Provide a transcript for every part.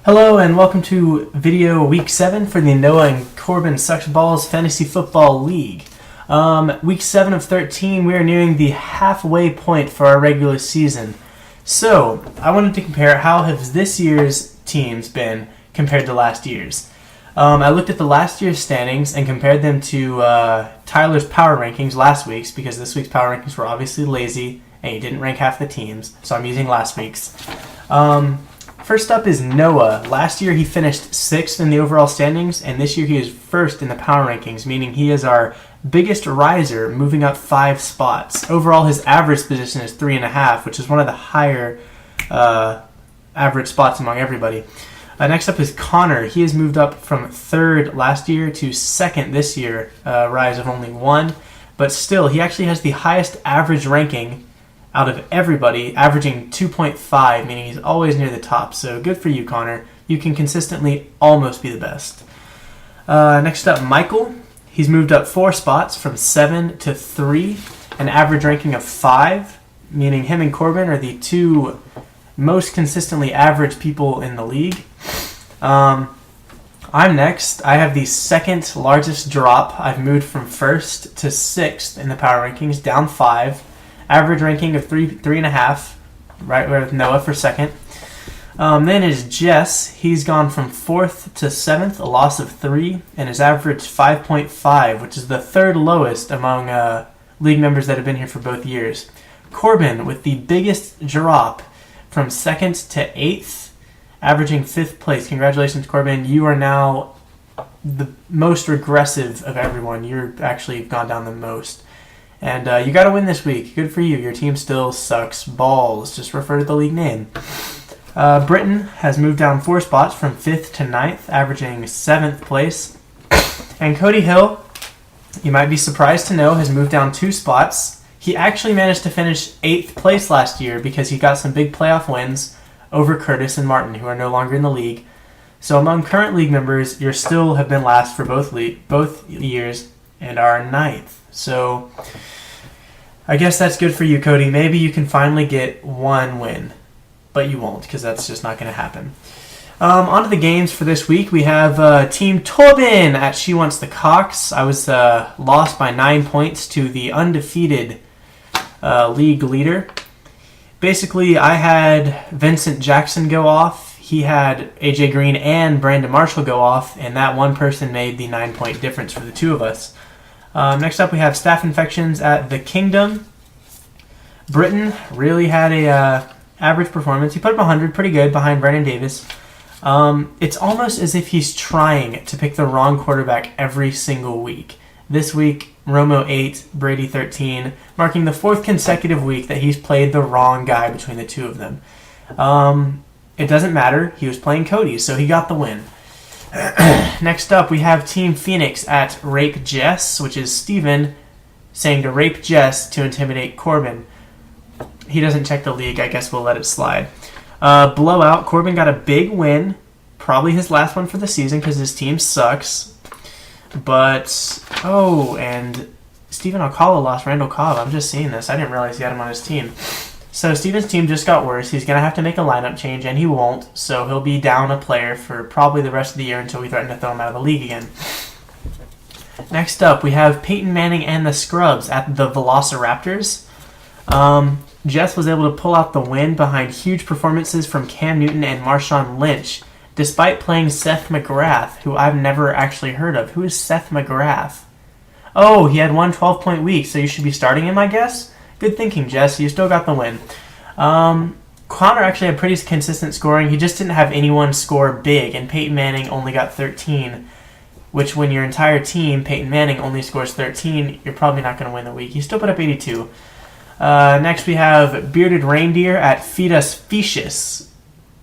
Hello and welcome to video week 7 for the Noah and Korban Sucks Balls Fantasy Football League. Week 7 of 13, we are nearing the halfway point for our regular season. So, I wanted to compare how have this year's teams been compared to last year's. I looked at the last year's standings and compared them to Tyler's power rankings last week's, because this week's power rankings were obviously lazy and he didn't rank half the teams, so I'm using last week's. First up is Noah. Last year he finished 6th in the overall standings, and this year he is 1st in the power rankings, meaning he is our biggest riser, moving up 5 spots. Overall, his average position is 3.5, which is one of the higher average spots among everybody. Next up is Connor. He has moved up from 3rd last year to 2nd this year, a rise of only 1, but still, he actually has the highest average ranking out of everybody, averaging 2.5, meaning he's always near the top. So good for you, Connor. You can consistently almost be the best. Next up, Michael. He's moved up 4 spots from 7 to 3, an average ranking of 5, meaning him and Korban are the 2 most consistently average people in the league. I'm next. I have the 2nd largest drop. I've moved from 1st to 6th in the power rankings, down 5. Average ranking of 3.5, right with Noah for 2nd. Then is Jess. He's gone from 4th to 7th, a loss of 3, and his average 5.5, which is the 3rd lowest among league members that have been here for both years. Korban with the biggest drop from 2nd to 8th, averaging 5th place. Congratulations, Korban. You are now the most regressive of everyone. You're actually gone down the most. And you got to win this week. Good for you. Your team still sucks balls. Just refer to the league name. Britain has moved down 4 spots from 5th to 9th, averaging 7th place. And Cody Hill, you might be surprised to know, has moved down 2 spots. He actually managed to finish 8th place last year because he got some big playoff wins over Curtis and Martin, who are no longer in the league. So among current league members, you still have been last for both years and are 9th. So I guess that's good for you, Cody. Maybe you can finally get 1 win, but you won't, because that's just not going to happen. On to the games for this week. We have Team Torben at She Wants the Cox. I was lost by 9 points to the undefeated league leader. Basically, I had Vincent Jackson go off. He had AJ Green and Brandon Marshall go off, and that one person made the 9-point difference for the 2 of us. Next up, we have Staph Infections at the Kingdom. Britain really had a average performance. He put up 100, pretty good, behind Brandon Davis. It's almost as if he's trying to pick the wrong quarterback every single week. This week, Romo 8, Brady 13, marking the 4th consecutive week that he's played the wrong guy between the 2 of them. It doesn't matter. He was playing Cody, so he got the win. Next up, we have Team Phoenix at Rape Jess, which is Steven saying to rape Jess to intimidate Korban. He doesn't check the league. I guess we'll let it slide. Blowout. Korban got a big win. Probably his last one for the season because his team sucks. But, and Steven Alcala lost Randall Cobb. I'm just seeing this. I didn't realize he had him on his team. So Steven's team just got worse. He's going to have to make a lineup change, and he won't. So he'll be down a player for probably the rest of the year until we threaten to throw him out of the league again. Next up, we have Peyton Manning and the Scrubs at the Velociraptors. Jess was able to pull out the win behind huge performances from Cam Newton and Marshawn Lynch, despite playing Seth McGrath, who I've never actually heard of. Who is Seth McGrath? Oh, he had one 12-point week, so you should be starting him, I guess? Good thinking, Jess. You still got the win. Connor actually had pretty consistent scoring. He just didn't have anyone score big, and Peyton Manning only got 13, which when your entire team, Peyton Manning, only scores 13, you're probably not going to win the week. He still put up 82. Next, we have Bearded Reindeer at Fetus Fetius.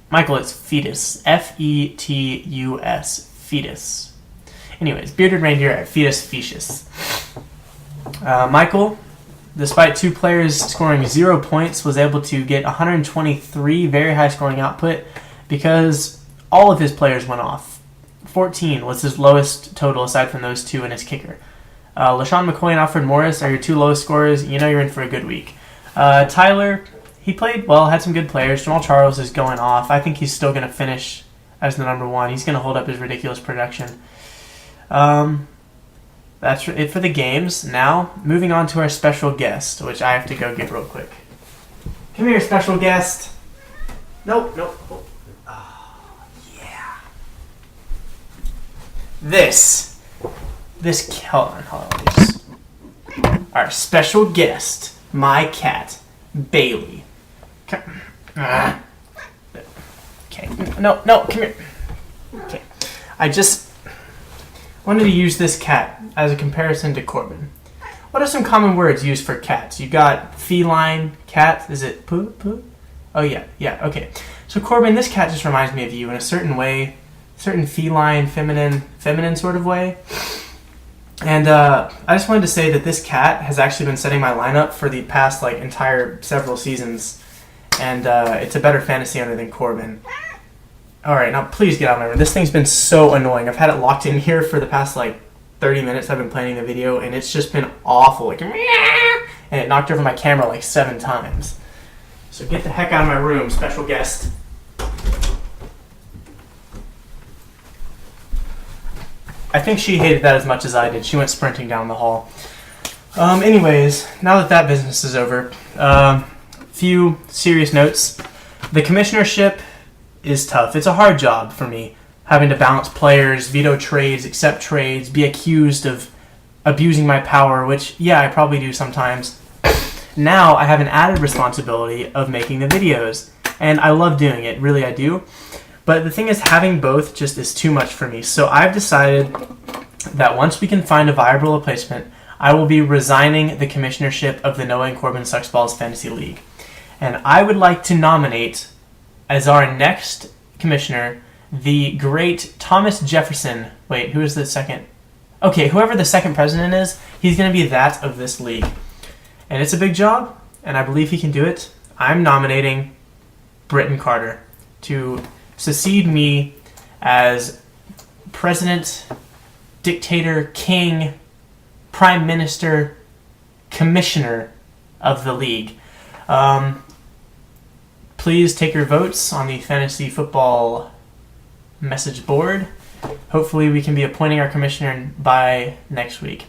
Michael, it's Fetus. Fetus. Fetus. Anyways, Bearded Reindeer at Fetus Fetius. Michael, despite 2 players scoring 0 points, was able to get 123, very high scoring output, because all of his players went off. 14 was his lowest total aside from those 2 and his kicker. LaShawn McCoy and Alfred Morris are your 2 lowest scorers. You know you're in for a good week. Tyler, he played well, had some good players. Jamal Charles is going off. I think he's still going to finish as the number 1. He's going to hold up his ridiculous production. That's it for the games. Now, moving on to our special guest, which I have to go get real quick. Come here, special guest. Nope. Oh, yeah. Hold on. Our special guest, my cat, Bailey. Okay. No, come here. Okay. I just wanted to use this cat as a comparison to Korban. What are some common words used for cats? You got feline, cat. Is it poo? Oh, yeah, okay. So Korban, this cat just reminds me of you in a certain way, certain feline, feminine sort of way. And I just wanted to say that this cat has actually been setting my lineup for the past entire several seasons, and it's a better fantasy owner than Korban. All right, now please get out of my room. This thing's been so annoying. I've had it locked in here for the past 30 minutes. I've been planning the video, and it's just been awful. And it knocked over my camera 7 times. So get the heck out of my room, special guest. I think she hated that as much as I did. She went sprinting down the hall. Anyways, now that business is over, few serious notes. The commissionership is tough. It's a hard job for me, having to balance players, veto trades, accept trades, be accused of abusing my power, which, yeah, I probably do sometimes. Now I have an added responsibility of making the videos, and I love doing it. Really, I do. But the thing is, having both just is too much for me. So I've decided that once we can find a viable replacement, I will be resigning the commissionership of the Noah and Korban Sucks Balls Fantasy League. And I would like to nominate as our next commissioner the great Thomas Jefferson. Wait, who is the second? Okay, whoever the second president is, he's going to be that of this league. And it's a big job, and I believe he can do it. I'm nominating Britton Carter to succeed me as president, dictator, king, prime minister, commissioner of the league. Please take your votes on the fantasy football message board. Hopefully we can be appointing our commissioner by next week.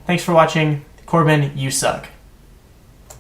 Thanks for watching. Korban, you suck.